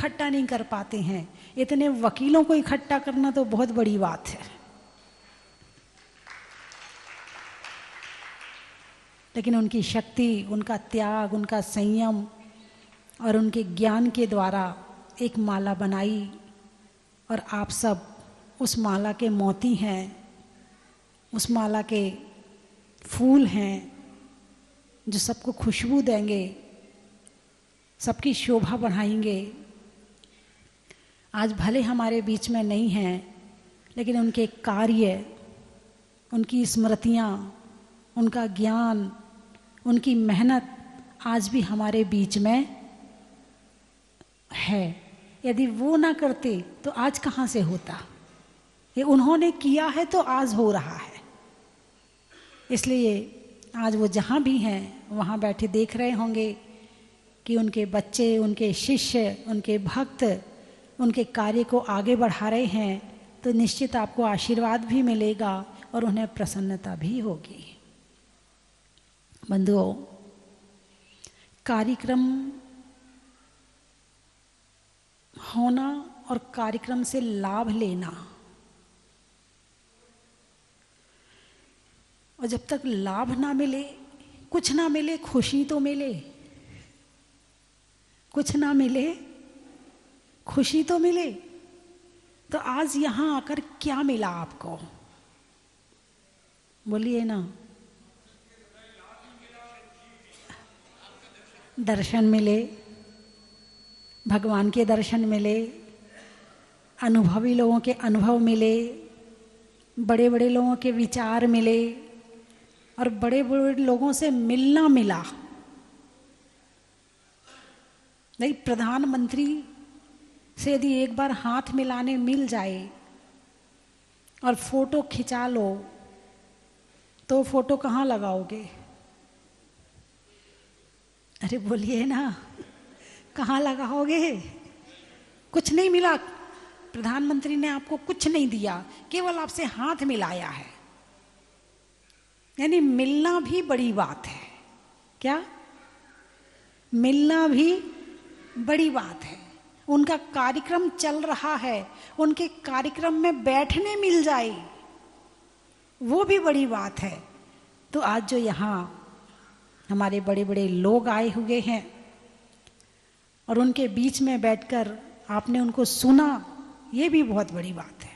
इकट्ठा नहीं कर पाते हैं, इतने वकीलों को इकट्ठा करना तो बहुत बड़ी बात है। लेकिन उनकी शक्ति, उनका त्याग, उनका संयम और उनके ज्ञान के द्वारा एक माला बनाई, और आप सब उस माला के मोती हैं, उस माला के फूल हैं जो सबको खुशबू देंगे, सबकी शोभा बढ़ाएंगे। आज भले हमारे बीच में नहीं हैं, लेकिन उनके कार्य, उनकी स्मृतियाँ, उनका ज्ञान, उनकी मेहनत आज भी हमारे बीच में है। यदि वो ना करते तो आज कहाँ से होता? ये उन्होंने किया है तो आज हो रहा है। इसलिए आज वो जहाँ भी हैं वहाँ बैठे देख रहे होंगे कि उनके बच्चे, उनके शिष्य, उनके भक्त उनके कार्य को आगे बढ़ा रहे हैं, तो निश्चित आपको आशीर्वाद भी मिलेगा और उन्हें प्रसन्नता भी होगी। बंधुओं, कार्यक्रम होना और कार्यक्रम से लाभ लेना, और जब तक लाभ ना मिले, कुछ ना मिले, खुशी तो मिले, कुछ ना मिले खुशी तो मिले। तो आज यहां आकर क्या मिला आपको? बोलिए ना। दर्शन मिले, भगवान के दर्शन मिले, अनुभवी लोगों के अनुभव मिले, बड़े बड़े लोगों के विचार मिले, और बड़े बड़े लोगों से मिलना मिला। नहीं, प्रधानमंत्री से यदि एक बार हाथ मिलाने मिल जाए और फोटो खिंचा लो, तो फोटो कहाँ लगाओगे? अरे बोलिए ना, कहाँ लगाओगे? कुछ नहीं मिला, प्रधानमंत्री ने आपको कुछ नहीं दिया, केवल आपसे हाथ मिलाया है। यानी मिलना भी बड़ी बात है। क्या? मिलना भी बड़ी बात है। उनका कार्यक्रम चल रहा है, उनके कार्यक्रम में बैठने मिल जाए, वो भी बड़ी बात है। तो आज जो यहाँ हमारे बड़े बड़े लोग आए हुए हैं और उनके बीच में बैठकर आपने उनको सुना, ये भी बहुत बड़ी बात है।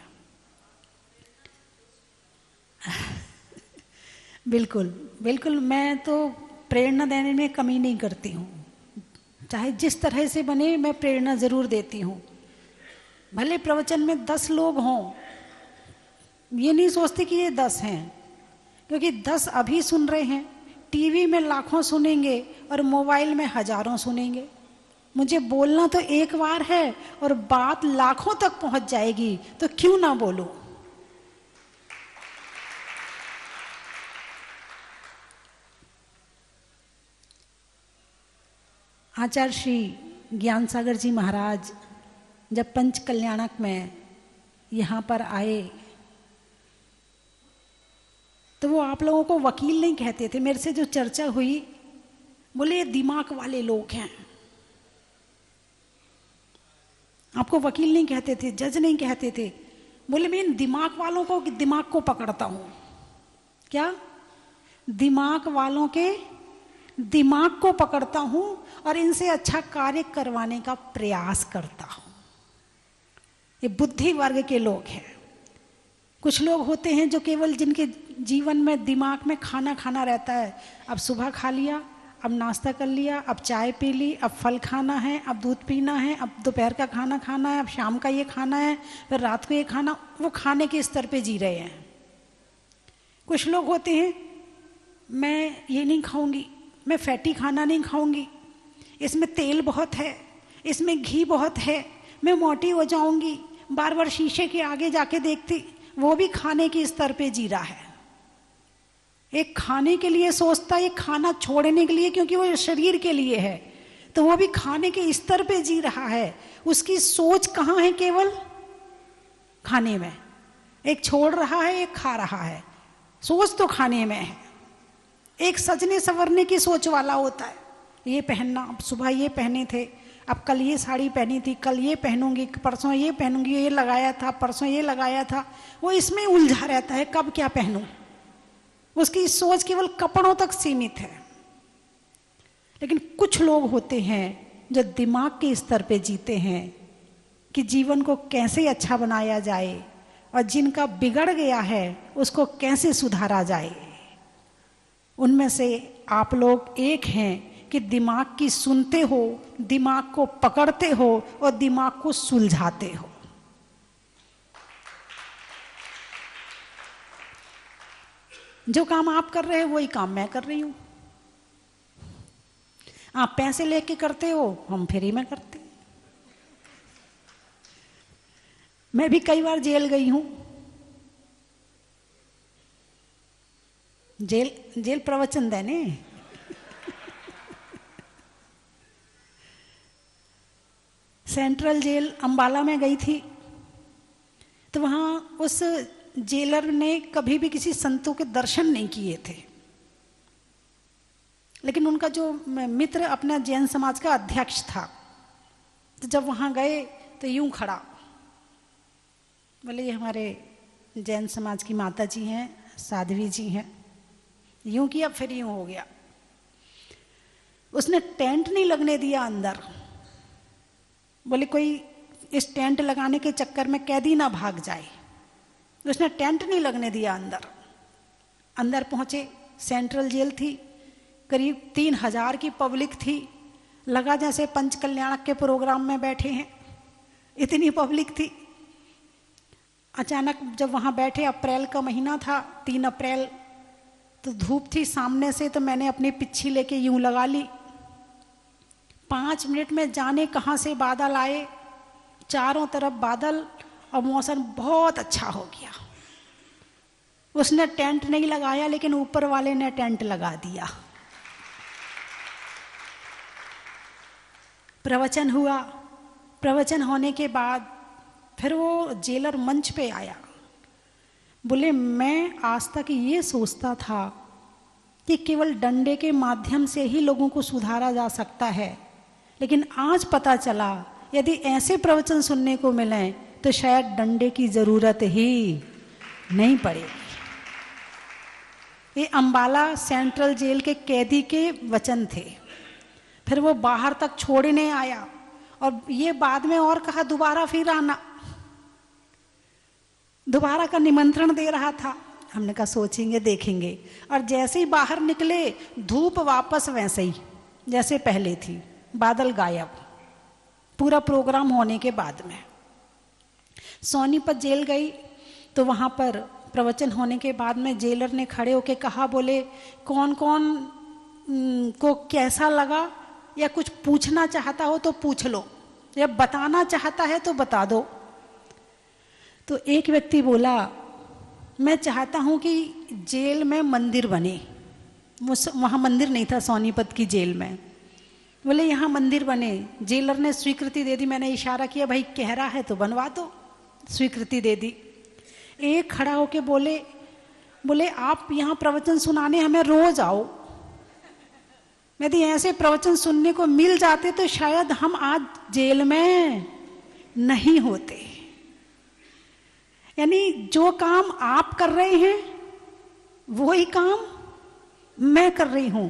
बिल्कुल बिल्कुल, मैं तो प्रेरणा देने में कमी नहीं करती हूँ, चाहे जिस तरह से बने मैं प्रेरणा ज़रूर देती हूँ। भले प्रवचन में 10 लोग हों, ये नहीं सोचती कि ये 10 हैं, क्योंकि 10 अभी सुन रहे हैं, टीवी में लाखों सुनेंगे और मोबाइल में हजारों सुनेंगे। मुझे बोलना तो एक बार है और बात लाखों तक पहुंच जाएगी, तो क्यों ना बोलूं। आचार्य श्री ज्ञान सागर जी महाराज जब पंच कल्याणक में यहाँ पर आए, तो वो आप लोगों को वकील नहीं कहते थे। मेरे से जो चर्चा हुई, बोले ये दिमाग वाले लोग हैं। आपको वकील नहीं कहते थे, जज नहीं कहते थे, बोले मैं इन दिमाग वालों को, दिमाग को पकड़ता हूं। क्या? दिमाग वालों के दिमाग को पकड़ता हूं और इनसे अच्छा कार्य करवाने का प्रयास करता हूं। ये बुद्धि वर्ग के लोग हैं। कुछ लोग होते हैं जो केवल जिनके जीवन में दिमाग में खाना खाना रहता है। अब सुबह खा लिया, अब नाश्ता कर लिया, अब चाय पी ली, अब फल खाना है, अब दूध पीना है, अब दोपहर का खाना खाना है, अब शाम का ये खाना है, फिर रात को ये खाना। वो खाने के स्तर पे जी रहे हैं। कुछ लोग होते हैं, मैं ये नहीं खाऊंगी, मैं फैटी खाना नहीं खाऊंगी, इसमें तेल बहुत है, इसमें घी बहुत है, मैं मोटी हो जाऊंगी, बार बार शीशे के आगे जाके देखती। वो भी खाने के स्तर पे जी रहा है। एक खाने के लिए सोचता है, एक खाना छोड़ने के लिए, क्योंकि वो शरीर के लिए है, तो वो भी खाने के स्तर पे जी रहा है। उसकी सोच कहाँ है? केवल खाने में। एक छोड़ रहा है, एक खा रहा है, सोच तो खाने में है। एक सजने संवरने की सोच वाला होता है, ये पहनना, अब सुबह ये पहने थे, अब कल ये साड़ी पहनी थी, कल ये पहनूंगी, परसों ये पहनूंगी, ये लगाया था, परसों ये लगाया था, वो इसमें उलझा रहता है कब क्या पहनूं। उसकी सोच केवल कपड़ों तक सीमित है। लेकिन कुछ लोग होते हैं जो दिमाग के स्तर पे जीते हैं कि जीवन को कैसे अच्छा बनाया जाए और जिनका बिगड़ गया है उसको कैसे सुधारा जाए। उनमें से आप लोग एक हैं कि दिमाग की सुनते हो, दिमाग को पकड़ते हो और दिमाग को सुलझाते हो। जो काम आप कर रहे हो वही काम मैं कर रही हूं। आप पैसे लेके करते हो, हम फ्री में करते। मैं भी कई बार जेल गई हूं। जेल प्रवचन देने। सेंट्रल जेल अंबाला में गई थी, तो वहां उस जेलर ने कभी भी किसी संतों के दर्शन नहीं किए थे। लेकिन उनका जो मित्र अपना जैन समाज का अध्यक्ष था, तो जब वहां गए तो यूं खड़ा, बोले ये हमारे जैन समाज की माता जी हैं, साध्वी जी हैं। यूं किया फिर यूं हो गया। उसने टेंट नहीं लगने दिया अंदर। बोले कोई इस टेंट लगाने के चक्कर में कैदी ना भाग जाए, उसने टेंट नहीं लगने दिया अंदर। अंदर पहुंचे, सेंट्रल जेल थी, करीब 3000 की पब्लिक थी। लगा जैसे पंच कल्याणक के प्रोग्राम में बैठे हैं, इतनी पब्लिक थी। अचानक जब वहां बैठे, अप्रैल का महीना था, 3 अप्रैल, तो धूप थी सामने से, तो मैंने अपनी पिच्छी लेके यूं लगा ली। 5 मिनट में जाने कहां से बादल आए, चारों तरफ बादल और मौसम बहुत अच्छा हो गया। उसने टेंट नहीं लगाया, लेकिन ऊपर वाले ने टेंट लगा दिया। प्रवचन हुआ। प्रवचन होने के बाद फिर वो जेलर मंच पे आया। बोले मैं आज तक ये सोचता था कि केवल डंडे के माध्यम से ही लोगों को सुधारा जा सकता है, लेकिन आज पता चला यदि ऐसे प्रवचन सुनने को मिले तो शायद डंडे की जरूरत ही नहीं पड़ेगी। ये अंबाला सेंट्रल जेल के कैदी के वचन थे। फिर वो बाहर तक छोड़ने आया और ये बाद में और कहा दोबारा फिर आना, दोबारा का निमंत्रण दे रहा था। हमने कहा सोचेंगे देखेंगे। और जैसे ही बाहर निकले, धूप वापस वैसे ही जैसे पहले थी, बादल गायब। पूरा प्रोग्राम होने के बाद में सोनीपत जेल गई, तो वहां पर प्रवचन होने के बाद में जेलर ने खड़े होके कहा, बोले कौन कौन को कैसा लगा, या कुछ पूछना चाहता हो तो पूछ लो, या बताना चाहता है तो बता दो। तो एक व्यक्ति बोला मैं चाहता हूं कि जेल में मंदिर बने। वहां मंदिर नहीं था सोनीपत की जेल में। बोले यहाँ मंदिर बने। जेलर ने स्वीकृति दे दी। मैंने इशारा किया भाई कह रहा है तो बनवा दो, स्वीकृति दे दी। एक खड़ा होके बोले आप यहाँ प्रवचन सुनाने हमें रोज आओ। यदि ऐसे प्रवचन सुनने को मिल जाते तो शायद हम आज जेल में नहीं होते। यानी जो काम आप कर रहे हैं वही काम मैं कर रही हूं।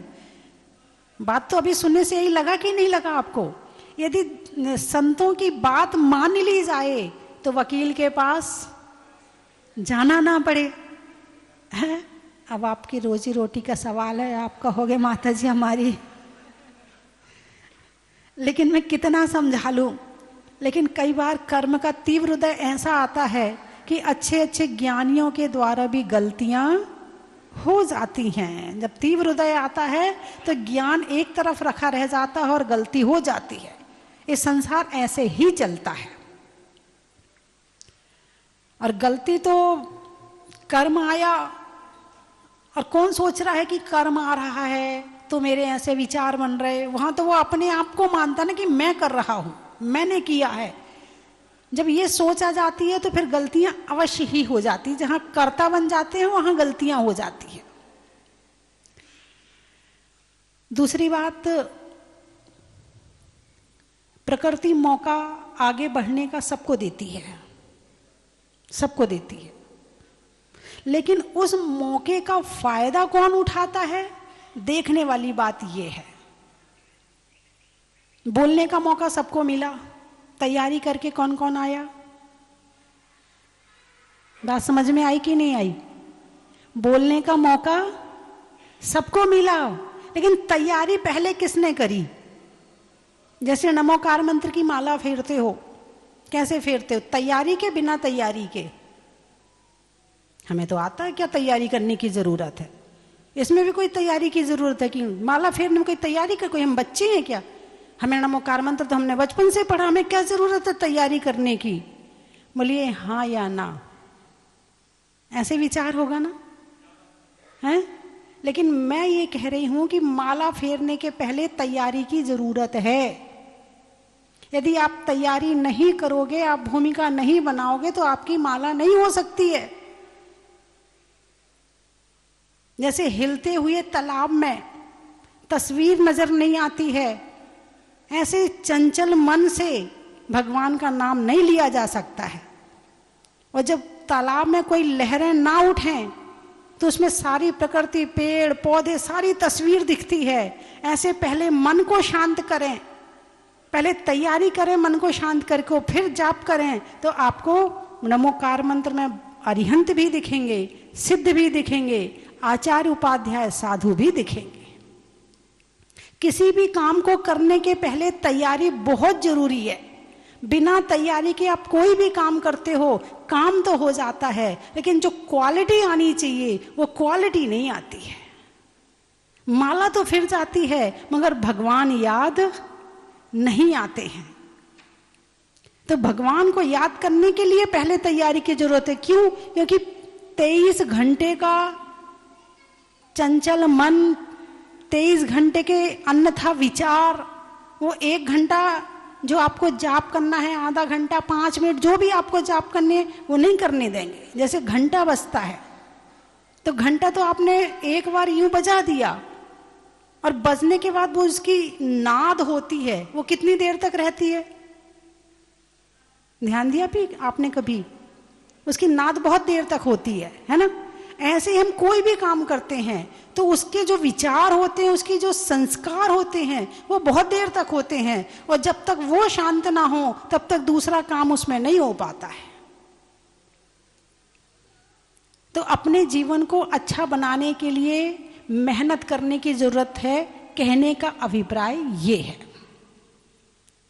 बात तो अभी सुनने से यही लगा कि नहीं लगा आपको? यदि संतों की बात मान ली जाए तो वकील के पास जाना ना पड़े, है? अब आपकी रोजी रोटी का सवाल है, आप कहोगे माता जी हमारी, लेकिन मैं कितना समझा लूं। लेकिन कई बार कर्म का तीव्र उदय ऐसा आता है कि अच्छे अच्छे ज्ञानियों के द्वारा भी गलतियां हो जाती हैं। जब तीव्र उदय आता है तो ज्ञान एक तरफ रखा रह जाता है और गलती हो जाती है। ये संसार ऐसे ही चलता है। और गलती तो कर्म आया, और कौन सोच रहा है कि कर्म आ रहा है तो मेरे ऐसे विचार बन रहे। वहां तो वो अपने आप को मानता ना कि मैं कर रहा हूं, मैंने किया है। जब ये सोच आ जाती है तो फिर गलतियां अवश्य ही हो जाती है। जहां कर्ता बन जाते हैं वहां गलतियां हो जाती है। दूसरी बात, प्रकृति मौका आगे बढ़ने का सबको देती है, सबको देती है, लेकिन उस मौके का फायदा कौन उठाता है, देखने वाली बात यह है। बोलने का मौका सबको मिला, तैयारी करके कौन कौन आया? बात समझ में आई कि नहीं आई? बोलने का मौका सबको मिला, लेकिन तैयारी पहले किसने करी? जैसे नमोकार मंत्र की माला फेरते हो, कैसे फेरते हो? तैयारी के, बिना तैयारी के? हमें तो आता है क्या तैयारी करने की जरूरत है? इसमें भी कोई तैयारी की जरूरत है कि माला फेरने में कोई तैयारी कर? कोई हम बच्चे हैं क्या? हमें नमोकार मंत्र तो हमने बचपन से पढ़ा, हमें क्या जरूरत है तैयारी करने की? बोलिए हाँ या ना? ऐसे विचार होगा ना, है? लेकिन मैं ये कह रही हूं कि माला फेरने के पहले तैयारी की जरूरत है। यदि आप तैयारी नहीं करोगे, आप भूमिका नहीं बनाओगे, तो आपकी माला नहीं हो सकती है। जैसे हिलते हुए तालाब में तस्वीर नजर नहीं आती है, ऐसे चंचल मन से भगवान का नाम नहीं लिया जा सकता है। और जब तालाब में कोई लहरें ना उठें तो उसमें सारी प्रकृति, पेड़ पौधे, सारी तस्वीर दिखती है। ऐसे पहले मन को शांत करें, पहले तैयारी करें मन को शांत करके, फिर जाप करें, तो आपको नमोकार मंत्र में अरिहंत भी दिखेंगे, सिद्ध भी दिखेंगे, आचार्य उपाध्याय साधु भी दिखेंगे। किसी भी काम को करने के पहले तैयारी बहुत जरूरी है। बिना तैयारी के आप कोई भी काम करते हो, काम तो हो जाता है, लेकिन जो क्वालिटी आनी चाहिए वो क्वालिटी नहीं आती है। माला तो फिर जाती है, मगर भगवान याद नहीं आते हैं। तो भगवान को याद करने के लिए पहले तैयारी की जरूरत है। क्यों? क्योंकि 23 घंटे का चंचल मन, 23 घंटे के अन्यथा विचार, वो 1 घंटा जो आपको जाप करना है, आधा घंटा, 5 मिनट, जो भी आपको जाप करनी है, वो नहीं करने देंगे। जैसे घंटा बजता है, तो घंटा तो आपने एक बार यूं बजा दिया, और बजने के बाद वो उसकी नाद होती है, वो कितनी देर तक रहती है? ध्यान दिया भी आपने कभी? उसकी नाद बहुत देर तक होती है ना? ऐसे हम कोई भी काम करते हैं तो उसके जो विचार होते हैं, उसके जो संस्कार होते हैं, वो बहुत देर तक होते हैं, और जब तक वो शांत ना हो तब तक दूसरा काम उसमें नहीं हो पाता है। तो अपने जीवन को अच्छा बनाने के लिए मेहनत करने की जरूरत है, कहने का अभिप्राय ये है।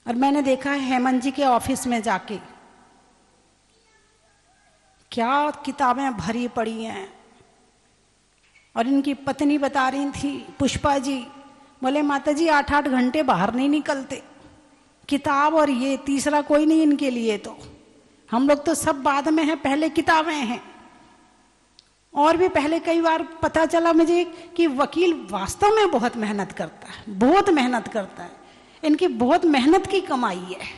और मैंने देखा है हेमंत जी के ऑफिस में जाके, क्या किताबें भरी पड़ी हैं। और इनकी पत्नी बता रही थी, पुष्पा जी, बोले माता जी 8-8 घंटे बाहर नहीं निकलते, किताब और ये तीसरा कोई नहीं इनके लिए। तो हम लोग तो सब बाद में हैं, पहले किताबें हैं। और भी पहले कई बार पता चला मुझे कि वकील वास्तव में बहुत मेहनत करता है, बहुत मेहनत करता है, इनकी बहुत मेहनत की कमाई है।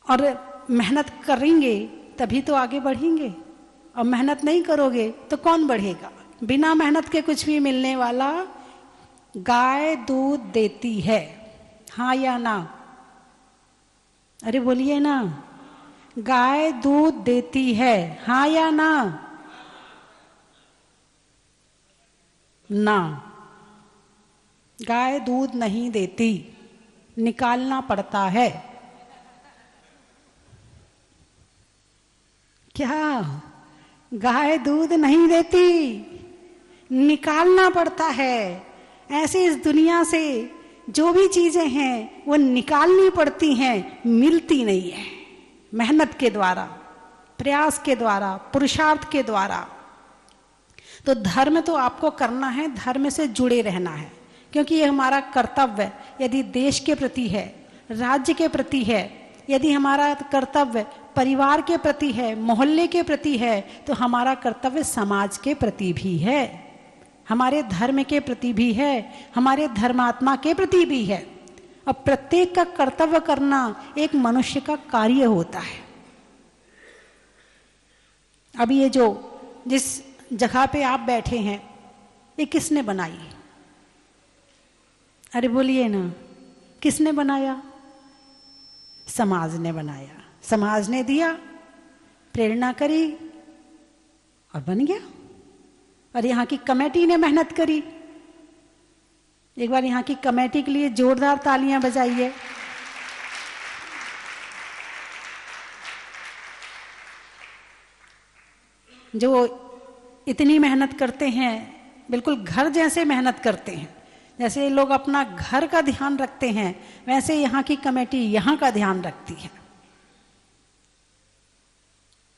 और मेहनत करेंगे तभी तो आगे बढ़ेंगे, और मेहनत नहीं करोगे तो कौन बढ़ेगा? बिना मेहनत के कुछ भी मिलने वाला। गाय दूध देती है, हाँ या ना? अरे बोलिए ना। गाय दूध देती है, हाँ या ना? ना, गाय दूध नहीं देती, निकालना पड़ता है। क्या? गाय दूध नहीं देती, निकालना पड़ता है। ऐसे इस दुनिया से जो भी चीजें हैं वो निकालनी पड़ती हैं, मिलती नहीं है। मेहनत के द्वारा, प्रयास के द्वारा, पुरुषार्थ के द्वारा। तो धर्म तो आपको करना है, धर्म से जुड़े रहना है, क्योंकि ये हमारा कर्तव्य यदि देश के प्रति है, राज्य के प्रति है, यदि हमारा कर्तव्य परिवार के प्रति है, मोहल्ले के प्रति है, तो हमारा कर्तव्य समाज के प्रति भी है, हमारे धर्म के प्रति भी है, हमारे धर्मात्मा के प्रति भी है। अब प्रत्येक का कर्तव्य करना एक मनुष्य का कार्य होता है। अब ये जो जिस जगह पे आप बैठे हैं, ये किसने बनाई? अरे बोलिए ना, किसने बनाया? समाज ने बनाया, समाज ने दिया, प्रेरणा करी और बन गया। और यहाँ की कमेटी ने मेहनत करी। एक बार यहाँ की कमेटी के लिए जोरदार तालियां बजाइए। जो इतनी मेहनत करते हैं, बिल्कुल घर जैसे मेहनत करते हैं, जैसे लोग अपना घर का ध्यान रखते हैं, वैसे यहाँ की कमेटी यहाँ का ध्यान रखती है।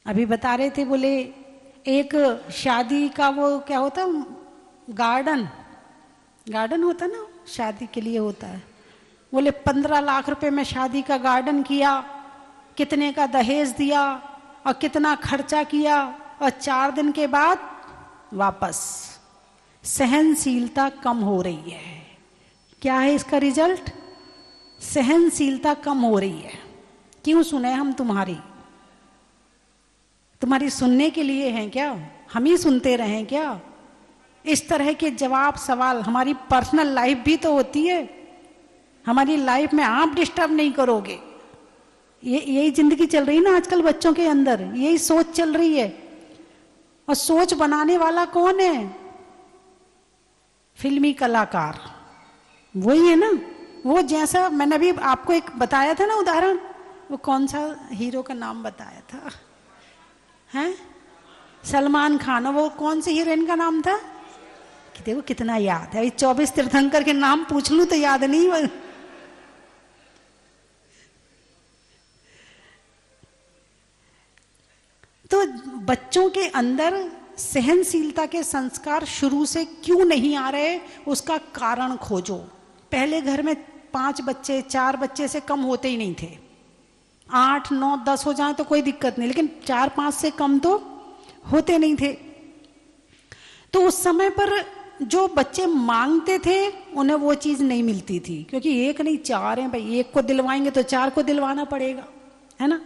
अभी बता रहे थे, बोले एक शादी का वो क्या होता, गार्डन होता ना, शादी के लिए होता है। बोले 15 लाख रुपए में शादी का गार्डन किया, कितने का दहेज दिया और कितना खर्चा किया, और 4 दिन के बाद वापस। सहनशीलता कम हो रही है। क्या है इसका रिजल्ट? सहनशीलता कम हो रही है। क्यों सुने हम तुम्हारी सुनने के लिए हैं क्या? हम ही सुनते रहें क्या? इस तरह के जवाब सवाल, हमारी पर्सनल लाइफ भी तो होती है। हमारी लाइफ में आप डिस्टर्ब नहीं करोगे। यही जिंदगी चल रही है ना आजकल बच्चों के अंदर, यही सोच चल रही है। और सोच बनाने वाला कौन है? फिल्मी कलाकार, वही है ना। वो जैसा मैंने अभी आपको एक बताया था ना उदाहरण, वो कौन सा हीरो का नाम बताया था, हैं? सलमान खान। वो कौन सी हीरोइन का नाम था? कि देखो कितना याद है। 24 तीर्थंकर के नाम पूछ लूं तो याद नहीं। तो बच्चों के अंदर सहनशीलता के संस्कार शुरू से क्यों नहीं आ रहे, उसका कारण खोजो। पहले घर में 5 बच्चे 4 बच्चे से कम होते ही नहीं थे। 8 9 10 हो जाए तो कोई दिक्कत नहीं, लेकिन 4 5 से कम तो होते नहीं थे। तो उस समय पर जो बच्चे मांगते थे उन्हें वो चीज नहीं मिलती थी, क्योंकि 1 नहीं 4 हैं भाई, 1 को दिलवाएंगे तो 4 को दिलवाना पड़ेगा, है ना।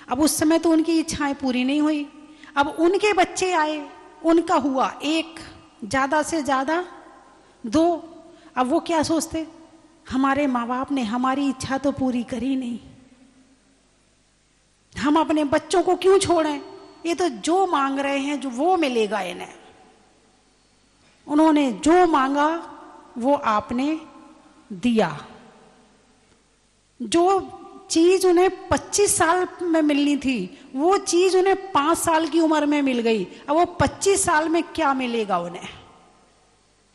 अब उस समय तो उनकी इच्छाएं पूरी नहीं हुई। अब उनके बच्चे आए, उनका हुआ 1, ज्यादा से ज्यादा 2। अब वो क्या सोचते, हमारे माँ बाप ने हमारी इच्छा तो पूरी करी नहीं, हम अपने बच्चों को क्यों छोड़ें, ये तो जो मांग रहे हैं जो वो मिलेगा इन्हें। उन्होंने जो मांगा वो आपने दिया। जो चीज उन्हें 25 साल में मिलनी थी वो चीज उन्हें 5 साल की उम्र में मिल गई। अब वो 25 साल में क्या मिलेगा उन्हें,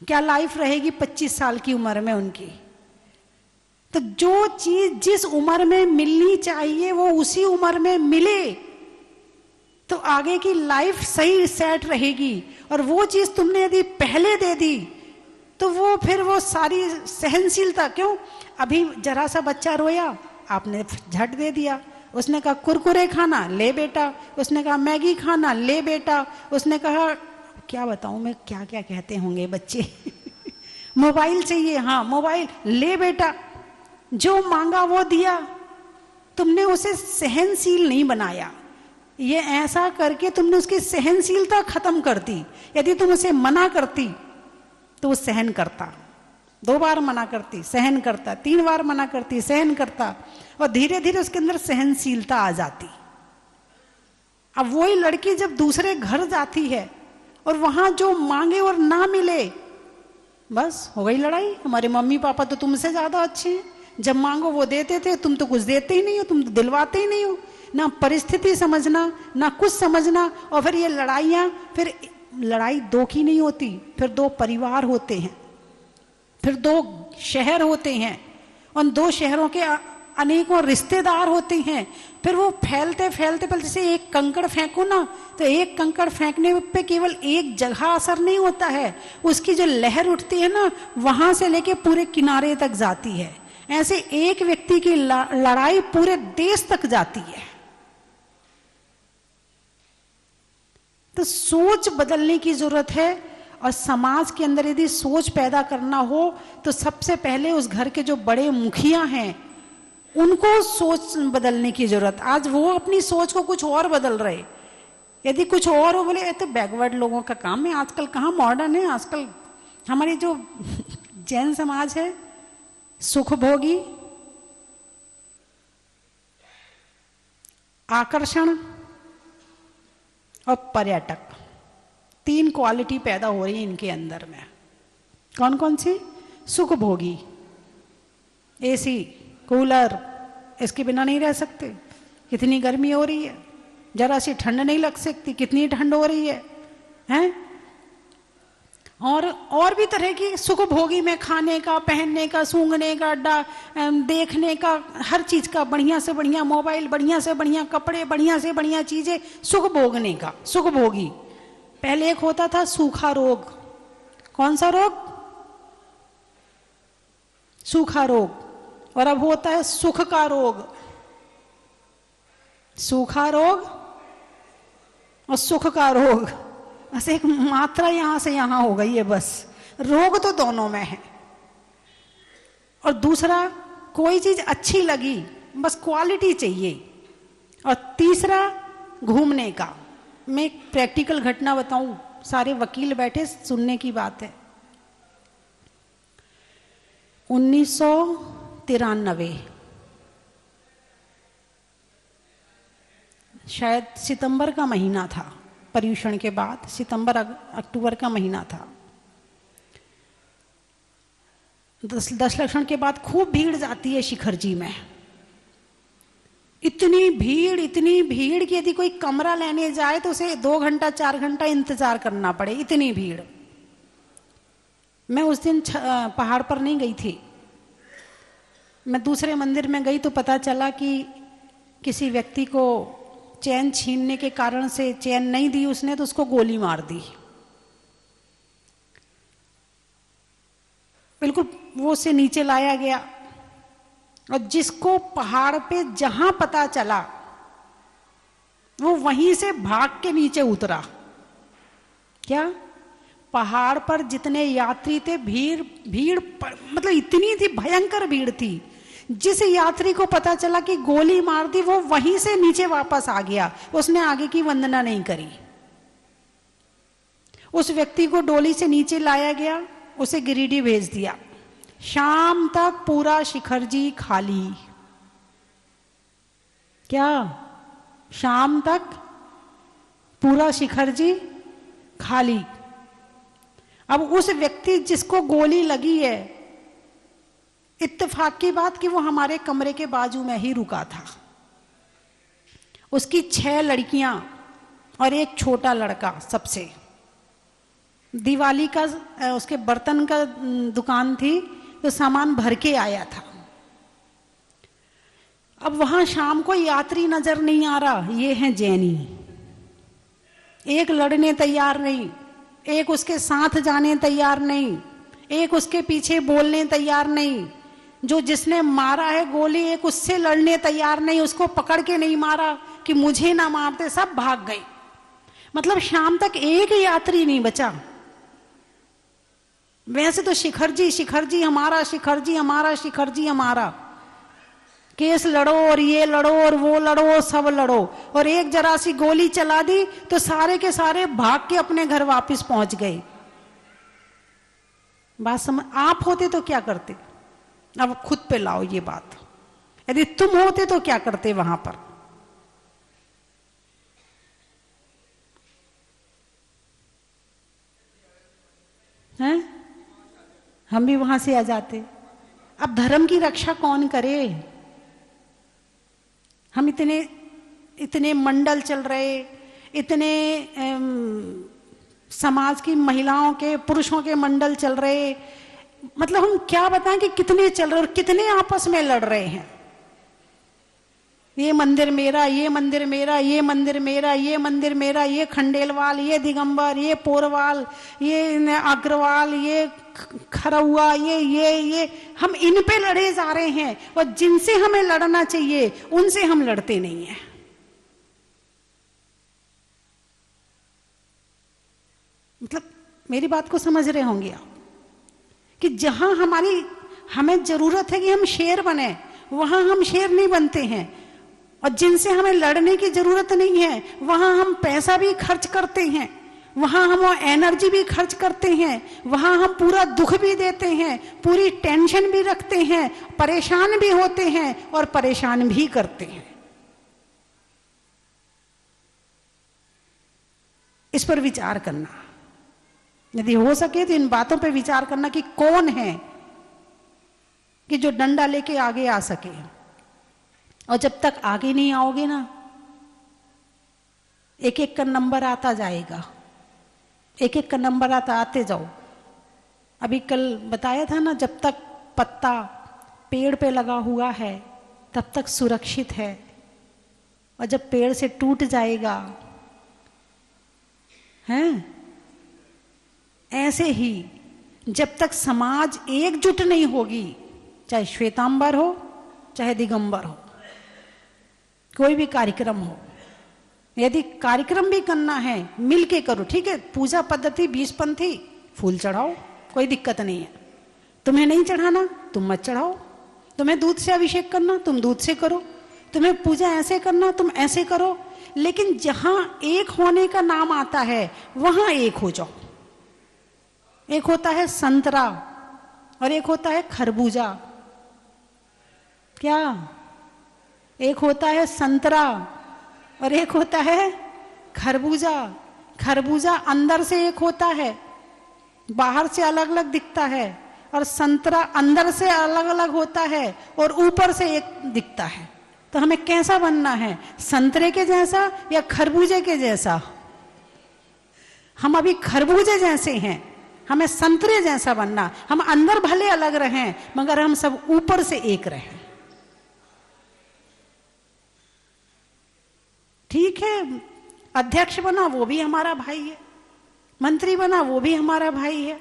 क्या लाइफ रहेगी 25 साल की उम्र में उनकी। तो जो चीज जिस उम्र में मिलनी चाहिए वो उसी उम्र में मिले तो आगे की लाइफ सही सेट रहेगी। और वो चीज तुमने यदि पहले दे दी तो वो फिर वो सारी सहनशीलता, क्यों, अभी जरा सा बच्चा रोया आपने झट दे दिया, उसने कहा कुरकुरे खाना, ले बेटा, उसने कहा मैगी खाना, ले बेटा, उसने कहा क्या बताऊं मैं, क्या क्या कहते होंगे बच्चे मोबाइल चाहिए, हाँ मोबाइल, ले बेटा। जो मांगा वो दिया, तुमने उसे सहनशील नहीं बनाया। ये ऐसा करके तुमने उसकी सहनशीलता खत्म कर दी। यदि तुम उसे मना करती तो वो सहन करता, 2 बार मना करती सहन करता, 3 बार मना करती सहन करता, और धीरे धीरे उसके अंदर सहनशीलता आ जाती। अब वही लड़की जब दूसरे घर जाती है और वहां जो मांगे और ना मिले, बस हो गई लड़ाई। हमारे मम्मी पापा तो तुमसे ज्यादा अच्छे हैं, जब मांगो वो देते थे, तुम तो कुछ देते ही नहीं हो, तुम तो दिलवाते ही नहीं हो, ना परिस्थिति समझना ना कुछ समझना। और फिर ये लड़ाइयाँ, फिर लड़ाई 2 की नहीं होती, फिर 2 परिवार होते हैं, फिर 2 शहर होते हैं, उन 2 शहरों के अनेकों रिश्तेदार होते हैं। फिर वो फैलते फैलते फैलते, जैसे एक कंकड़ फेंको ना, तो एक कंकड़ फेंकने पे केवल एक जगह असर नहीं होता है, उसकी जो लहर उठती है ना, वहां से लेके पूरे किनारे तक जाती है। ऐसे एक व्यक्ति की लड़ाई पूरे देश तक जाती है। तो सोच बदलने की जरूरत है। और समाज के अंदर यदि सोच पैदा करना हो तो सबसे पहले उस घर के जो बड़े मुखिया हैं उनको सोच बदलने की जरूरत। आज वो अपनी सोच को कुछ और बदल रहे। यदि कुछ और हो, बोले तो बैकवर्ड लोगों का काम है, आजकल कहाँ मॉडर्न है। आजकल हमारी जो जैन समाज है सुखभोगी, आकर्षण और पर्यटक। 3 क्वालिटी पैदा हो रही है इनके अंदर में। कौन कौन सी? सुखभोगी, एसी, कूलर, इसके बिना नहीं रह सकते। कितनी गर्मी हो रही है, जरा सी ठंड नहीं लग सकती, कितनी ठंड हो रही है, हैं? और भी तरह की सुखभोगी में खाने का, पहनने का, सूंघने का, देखने का, हर चीज का, बढ़िया से बढ़िया मोबाइल, बढ़िया से बढ़िया कपड़े, बढ़िया से बढ़िया चीजें, सुख भोगने का, सुखभोगी। पहले एक होता था सूखा रोग। कौन सा रोग? सूखा रोग। और अब होता है सुख का रोग। सूखा रोग और सुख का रोग, बस एक मात्रा यहां से यहां हो गई है, बस। रोग तो दोनों में है। और दूसरा, कोई चीज अच्छी लगी, बस क्वालिटी चाहिए। और तीसरा, घूमने का। मैं एक प्रैक्टिकल घटना बताऊं, सारे वकील बैठे, सुनने की बात है। 1993 शायद सितंबर का महीना था, पर्यूषण के बाद सितंबर अक्टूबर का महीना था। 10 लक्षण के बाद खूब भीड़ जाती है शिखर जी में। इतनी भीड़ कि यदि कोई कमरा लेने जाए तो उसे 2 घंटा 4 घंटा इंतजार करना पड़े, इतनी भीड़। मैं उस दिन पहाड़ पर नहीं गई थी, मैं दूसरे मंदिर में गई तो पता चला कि किसी व्यक्ति को चैन छीनने के कारण से चैन नहीं दी उसने, तो उसको गोली मार दी। बिल्कुल वो से नीचे लाया गया। और जिसको पहाड़ पे जहां पता चला वो वहीं से भाग के नीचे उतरा। क्या? पहाड़ पर जितने यात्री थे, भीड़ मतलब इतनी थी, भयंकर भीड़ थी। जिस यात्री को पता चला कि गोली मार दी, वो वहीं से नीचे वापस आ गया, उसने आगे की वंदना नहीं करी। उस व्यक्ति को डोली से नीचे लाया गया, उसे गिरिडीह भेज दिया। शाम तक पूरा शिखर जी खाली। क्या? शाम तक पूरा शिखर जी खाली। अब उस व्यक्ति जिसको गोली लगी है, इत्तेफाक की बात कि वो हमारे कमरे के बाजू में ही रुका था। उसकी 6 लड़कियां और एक छोटा लड़का। सबसे दिवाली का उसके बर्तन का दुकान थी, तो सामान भर के आया था। अब वहां शाम को यात्री नजर नहीं आ रहा। ये हैं जैनी। एक लड़ने तैयार नहीं, एक उसके साथ जाने तैयार नहीं, एक उसके पीछे बोलने तैयार नहीं। जो जिसने मारा है गोली, एक उससे लड़ने तैयार नहीं, उसको पकड़ के नहीं मारा कि मुझे ना मारते, सब भाग गए। मतलब शाम तक एक यात्री नहीं बचा। वैसे तो शिखर जी हमारा, शिखर जी हमारा, शिखर जी हमारा, केस लड़ो और ये लड़ो और वो लड़ो, सब लड़ो। और एक जरा सी गोली चला दी तो सारे के सारे भाग के अपने घर वापस पहुंच गए। बात समझ? आप होते तो क्या करते? अब खुद पे लाओ ये बात। यदि तुम होते तो क्या करते वहां पर? हैं? हम भी वहां से आ जाते। अब धर्म की रक्षा कौन करे? हम इतने मंडल चल रहे, इतने समाज की महिलाओं के, पुरुषों के मंडल चल रहे। मतलब हम क्या बताएं कि कितने चल रहे और कितने आपस में लड़ रहे हैं। ये मंदिर मेरा, ये मंदिर मेरा, ये मंदिर मेरा, ये मंदिर मेरा, ये खंडेलवाल, ये दिगंबर, ये पोरवाल, ये अग्रवाल, ये खरौआ, ये हम इन पे लड़े जा रहे हैं। और जिनसे हमें लड़ना चाहिए उनसे हम लड़ते नहीं हैं। मतलब मेरी बात को समझ रहे होंगे आप कि जहां हमें जरूरत है कि हम शेर बने, वहां हम शेर नहीं बनते हैं। और जिनसे हमें लड़ने की जरूरत नहीं है, वहां हम पैसा भी खर्च करते हैं, वहां हम एनर्जी भी खर्च करते हैं, वहां हम पूरा दुख भी देते हैं, पूरी टेंशन भी रखते हैं, परेशान भी होते हैं और परेशान भी करते हैं। इस पर विचार करना, यदि हो सके तो इन बातों पर विचार करना कि कौन है कि जो डंडा लेके आगे आ सके। और जब तक आगे नहीं आओगे ना, एक एक का नंबर आता जाएगा, एक एक का नंबर आते जाओ। अभी कल बताया था ना, जब तक पत्ता पेड़ पे लगा हुआ है तब तक सुरक्षित है, और जब पेड़ से टूट जाएगा, हैं, ऐसे ही जब तक समाज एकजुट नहीं होगी, चाहे श्वेतांबर हो चाहे दिगंबर हो, कोई भी कार्यक्रम हो, यदि कार्यक्रम भी करना है मिल के करो, ठीक है। पूजा पद्धति 20 पंथी, फूल चढ़ाओ, कोई दिक्कत नहीं है। तुम्हें नहीं चढ़ाना तुम मत चढ़ाओ, तुम्हें दूध से अभिषेक करना तुम दूध से करो, तुम्हें पूजा ऐसे करना तुम ऐसे करो, लेकिन जहां एक होने का नाम आता है वहां एक हो जाओ। एक होता है संतरा और एक होता है खरबूजा, क्या? एक होता है संतरा और एक होता है खरबूजा। खरबूजा अंदर से एक होता है, बाहर से अलग अलग दिखता है, और संतरा अंदर से अलग अलग होता है और ऊपर से एक दिखता है। तो हमें कैसा बनना है, संतरे के जैसा या खरबूजे के जैसा? हम अभी खरबूजे जैसे हैं, हमें संतरे जैसा बनना। हम अंदर भले अलग रहें मगर हम सब ऊपर से एक रहें, ठीक है। अध्यक्ष बना वो भी हमारा भाई है, मंत्री बना वो भी हमारा भाई है।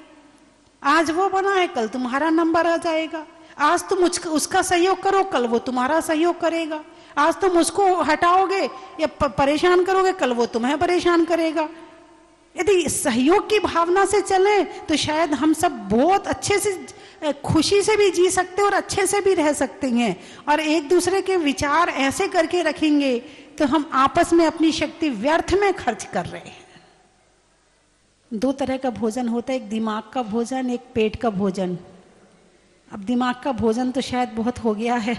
आज वो बना है, कल तुम्हारा नंबर आ जाएगा। आज तुम उसका सहयोग करो, कल वो तुम्हारा सहयोग करेगा। आज तुम उसको हटाओगे या परेशान करोगे, कल वो तुम्हें परेशान करेगा। यदि सहयोग की भावना से चले तो शायद हम सब बहुत अच्छे से, खुशी से भी जी सकते हैं और अच्छे से भी रह सकते हैं। और एक दूसरे के विचार ऐसे करके रखेंगे तो हम आपस में अपनी शक्ति व्यर्थ में खर्च कर रहे हैं। 2 तरह का भोजन होता है, एक दिमाग का भोजन, एक पेट का भोजन। अब दिमाग का भोजन तो शायद बहुत हो गया है?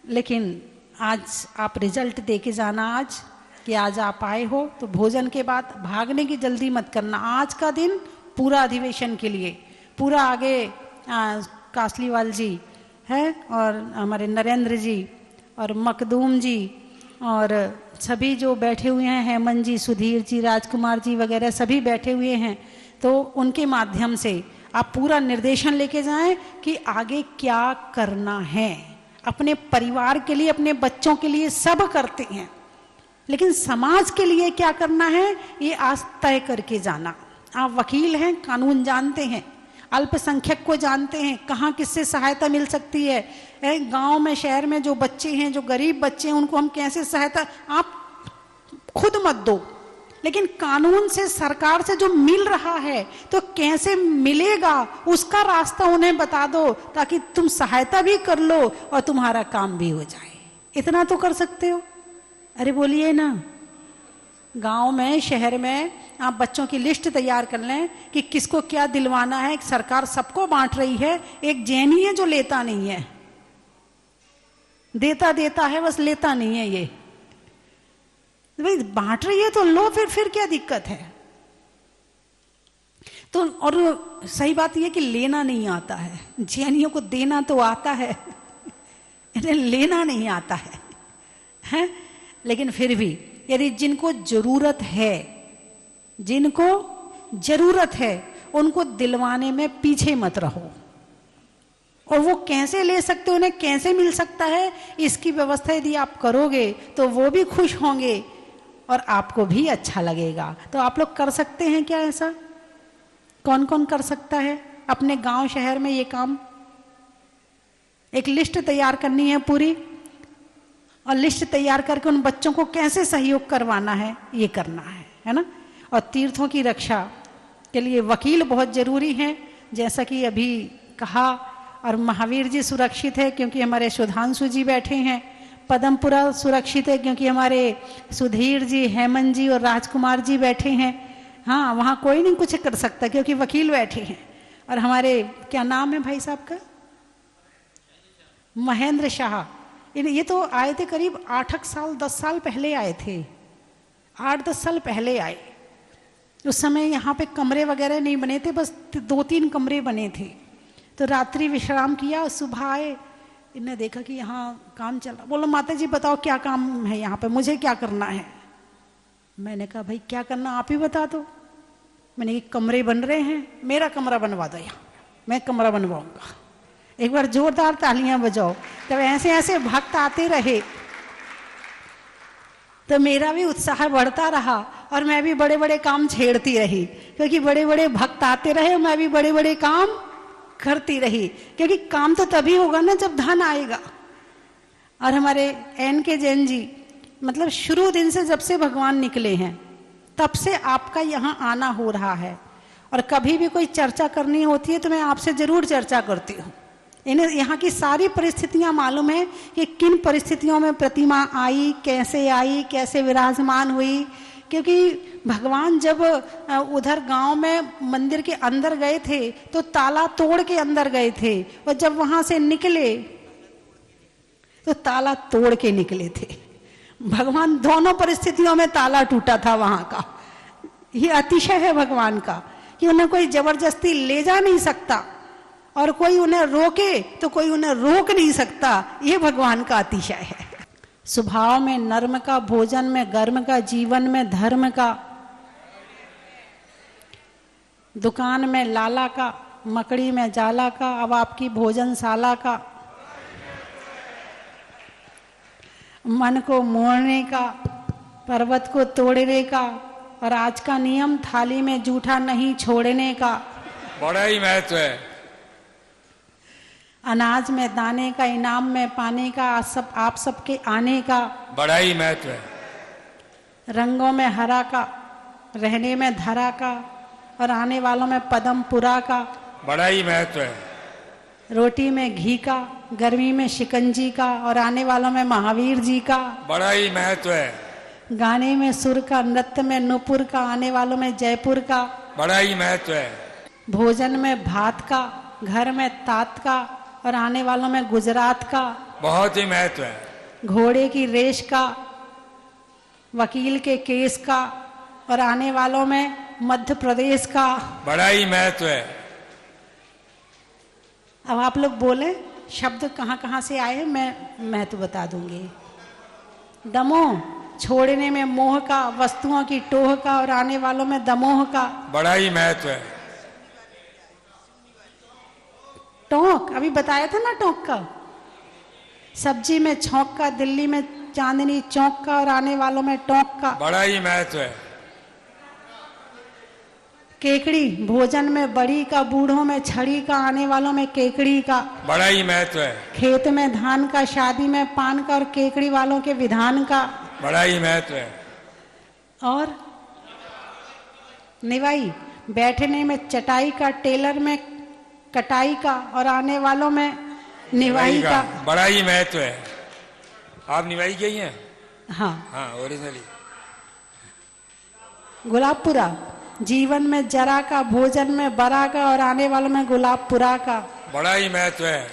लेकिन आज आप रिजल्ट दे के जाना, आज कि आज आप आए हो तो भोजन के बाद भागने की जल्दी मत करना। आज का दिन पूरा अधिवेशन के लिए, पूरा आगे कासलीवाल जी है और हमारे नरेंद्र जी और मखदूम जी और सभी जो बैठे हुए हैं, हेमंत जी, सुधीर जी, राजकुमार जी वगैरह सभी बैठे हुए हैं, तो उनके माध्यम से आप पूरा निर्देशन लेके जाएं कि आगे क्या करना है। अपने परिवार के लिए, अपने बच्चों के लिए सब करते हैं, लेकिन समाज के लिए क्या करना है ये आज तय करके जाना। आप वकील हैं, कानून जानते हैं, अल्पसंख्यक को जानते हैं, कहाँ किससे सहायता मिल सकती है। गांव में, शहर में जो बच्चे हैं, जो गरीब बच्चे हैं, उनको हम कैसे सहायता, आप खुद मत दो, लेकिन कानून से, सरकार से जो मिल रहा है तो कैसे मिलेगा उसका रास्ता उन्हें बता दो, ताकि तुम सहायता भी कर लो और तुम्हारा काम भी हो जाए। इतना तो कर सकते हो। अरे बोलिए ना, गांव में, शहर में आप बच्चों की लिस्ट तैयार कर लें कि किसको क्या दिलवाना है। सरकार सबको बांट रही है, एक जैनी है जो लेता नहीं है, देता है बस, लेता नहीं है। ये भाई बांट रही है तो लो, फिर क्या दिक्कत है? तो और सही बात यह कि लेना नहीं आता है। जैनियों को देना तो आता है लेना नहीं आता है? लेकिन फिर भी यदि जिनको जरूरत है, जिनको जरूरत है, उनको दिलवाने में पीछे मत रहो। और वो कैसे ले सकते, उन्हें कैसे मिल सकता है, इसकी व्यवस्था यदि आप करोगे तो वो भी खुश होंगे और आपको भी अच्छा लगेगा। तो आप लोग कर सकते हैं क्या ऐसा? कौन कौन कर सकता है अपने गांव शहर में ये काम? एक लिस्ट तैयार करनी है पूरी, और लिस्ट तैयार करके उन बच्चों को कैसे सहयोग करवाना है ये करना है ना। और तीर्थों की रक्षा के लिए वकील बहुत जरूरी हैं, जैसा कि अभी कहा। और महावीर जी सुरक्षित है क्योंकि हमारे सुधांशु जी बैठे हैं, पदमपुरा सुरक्षित है क्योंकि हमारे सुधीर जी, हेमंत जी और राजकुमार जी बैठे हैं। हाँ, वहाँ कोई नहीं कुछ कर सकता क्योंकि वकील बैठे हैं। और हमारे क्या नाम है भाई साहब का? महेंद्र शाह। ये तो आए थे करीब 8 साल 10 साल पहले आए थे, 8-10 साल पहले आए। उस समय यहाँ पे कमरे वगैरह नहीं बने थे, बस 2-3 कमरे बने थे। तो रात्रि विश्राम किया, सुबह आए, इन्हें देखा कि यहाँ काम चल रहा। बोलो माता जी बताओ क्या काम है यहाँ पे, मुझे क्या करना है? मैंने कहा भाई क्या करना आप ही बता दो। मैंने कमरे बन रहे हैं, मेरा कमरा बनवा दो, यहाँ मैं कमरा बनवाऊंगा। एक बार जोरदार तालियां बजाओ। तब ऐसे ऐसे भक्त आते रहे तो मेरा भी उत्साह बढ़ता रहा और मैं भी बड़े बड़े काम छेड़ती रही, क्योंकि बड़े बड़े भक्त आते रहे, मैं भी बड़े बड़े काम करती रही, क्योंकि काम तो तभी होगा ना जब धन आएगा। और हमारे NK जैन जी, मतलब शुरू दिन से जब से भगवान निकले हैं तब से आपका यहाँ आना हो रहा है। और कभी भी कोई चर्चा करनी होती है तो मैं आपसे जरूर चर्चा करती हूँ। इन्हें यहाँ की सारी परिस्थितियां मालूम है कि किन परिस्थितियों में प्रतिमा आई, कैसे विराजमान हुई। क्योंकि भगवान जब उधर गांव में मंदिर के अंदर गए थे तो ताला तोड़ के अंदर गए थे, और जब वहां से निकले तो ताला तोड़ के निकले थे। भगवान दोनों परिस्थितियों में ताला टूटा था वहां का। ये अतिशय है भगवान का कि उन्हें कोई जबरदस्ती ले जा नहीं सकता, और कोई उन्हें रोके तो कोई उन्हें रोक नहीं सकता। ये भगवान का अतिशय है। स्वभाव में नर्म का, भोजन में गर्म का, जीवन में धर्म का, दुकान में लाला का, मकड़ी में जाला का, अब आपकी भोजनशाला का, मन को मोड़ने का, पर्वत को तोड़ने का, और आज का नियम थाली में जूठा नहीं छोड़ने का। बड़ा ही महत्व है। अनाज में दाने का, इनाम में पाने का, आप सबके आने का। बड़ा ही महत्व है। रंगों में हरा का, रहने में धरा का, और आने वालों में पदमपुरा का। बड़ा ही महत्व है। रोटी में घी का, गर्मी में शिकंजी का, और आने वालों में महावीर जी का। बड़ा ही महत्व है। गाने में सुर का, नृत्य में नुपुर का, आने वालों में जयपुर का। बड़ा ही महत्व है। भोजन में भात का, घर में तात का, और आने वालों में गुजरात का। बहुत ही महत्व है। घोड़े की रेश का, वकील के केस का, और आने वालों में मध्य प्रदेश का। बड़ा ही महत्व है। अब आप लोग बोले शब्द कहाँ कहाँ से आए, मैं महत्व बता दूंगी। दमोह, छोड़ने में मोह का, वस्तुओं की टोह का, और आने वालों में दमोह का। बड़ा ही महत्व है। टोंक, अभी बताया था ना टोंक का। सब्जी में छौंक का, दिल्ली में चांदनी चौक का, और आने वालों में टोंक का। बड़ा ही महत्व है। केकड़ी, भोजन में बड़ी का, बूढ़ों में छड़ी का, आने वालों में केकड़ी का। बड़ा ही महत्व है। खेत में धान का, शादी में पान का, और केकड़ी वालों के विधान का। बड़ा ही महत्व है। और निवाई, बैठने में चटाई का, टेलर में कटाई का, और आने वालों में निवाई का। बड़ा ही महत्व है। आप निवाई गई हैं? हाँ हाँ, ओरिजिनली। गुलाबपुरा, जीवन में जरा का, भोजन में बरा का, और आने वालों में गुलाबपुरा का। बड़ा ही महत्व है।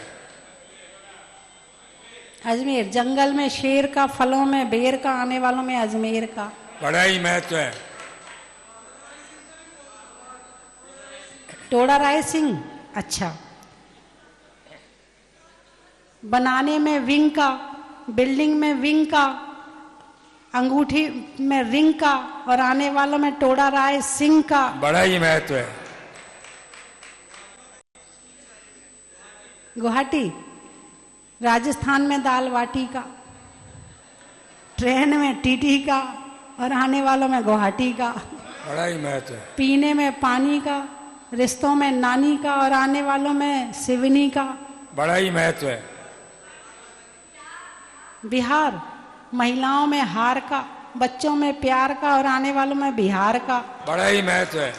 अजमेर, जंगल में शेर का, फलों में बेर का, आने वालों में अजमेर का। बड़ा ही महत्व है। टोडा राय सिंह, अच्छा। बनाने में विंग का, बिल्डिंग में विंग का, अंगूठी में रिंग का, और आने वालों में टोडा राय सिंह का। बड़ा ही महत्व है। गुवाहाटी, राजस्थान में दाल बाटी का, ट्रेन में टीटी का, और आने वालों में गुवाहाटी का। बड़ा ही महत्व है। पीने में पानी का, रिश्तों में नानी का, और आने वालों में सिवनी का। बड़ा ही महत्व है। बिहार, महिलाओं में हार का, बच्चों में प्यार का, और आने वालों में बिहार का। बड़ा ही महत्व है।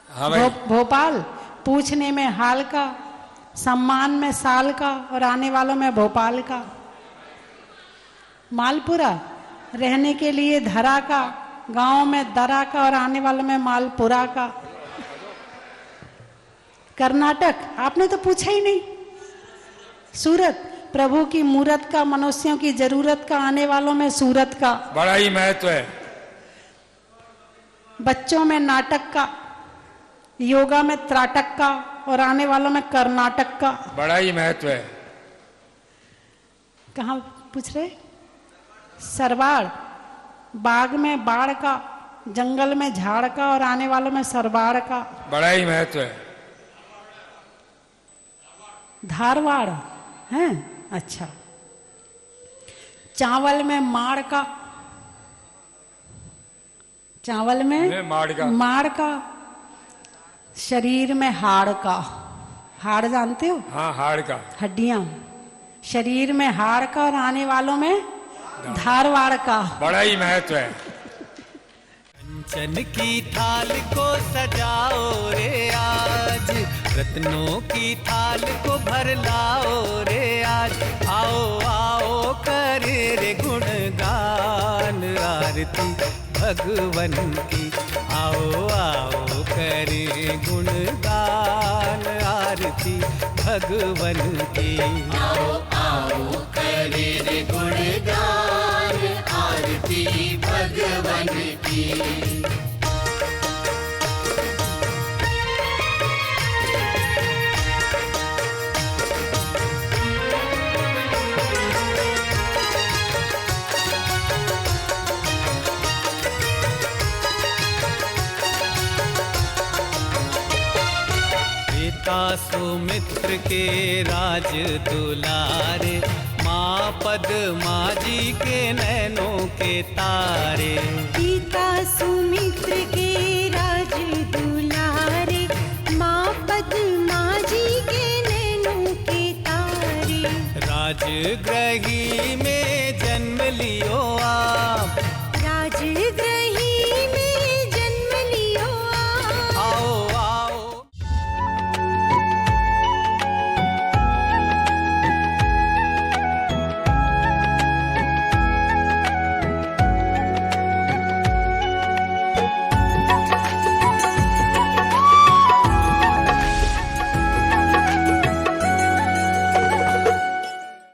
हाँ भाई। भोपाल, पूछने में हाल का, सम्मान में साल का और आने वालों में भोपाल का। मालपुरा रहने के लिए धरा का, गांव में दरा का और आने वालों में मालपुरा का। कर्नाटक आपने तो पूछा ही नहीं। सूरत प्रभु की मूरत का, मनुष्यों की जरूरत का, आने वालों में सूरत का। बड़ा ही महत्व है। बच्चों में नाटक का, योगा में त्राटक का और आने वालों में कर्नाटक का। बड़ा ही महत्व है। कहाँ पूछ रहे? सरवाड़ बाग में बाढ़ का, जंगल में झाड़ का और आने वालों में सरवाड़ का। बड़ा ही महत्व है। धारवाड़ है, अच्छा। चावल में माड़ का, चावल में माड़ का, शरीर में हाड़ का। हाड़ जानते हो? हाँ, हाड़ का, हड्डियां। शरीर में हाड़ का और आने वालों में धारवाड़ का। बड़ा ही महत्व है। कंचन की थाल को सजाओ रे आज, रत्नों की थाल को भर लाओ रे आज। आओ आओ करे रे गुणगान आरती भगवन की। आओ आओ करे गुणगान आरती भगवन की। आओ आओ करे रे गुणगान आरती भगवन की। सुमित्र के राज दुलारे, माँ पद्मा जी के नैनों के तारे। पिता सुमित्र के राज दुलारे, माँ पद्मा जी के नैनों के तारे। राजग्रही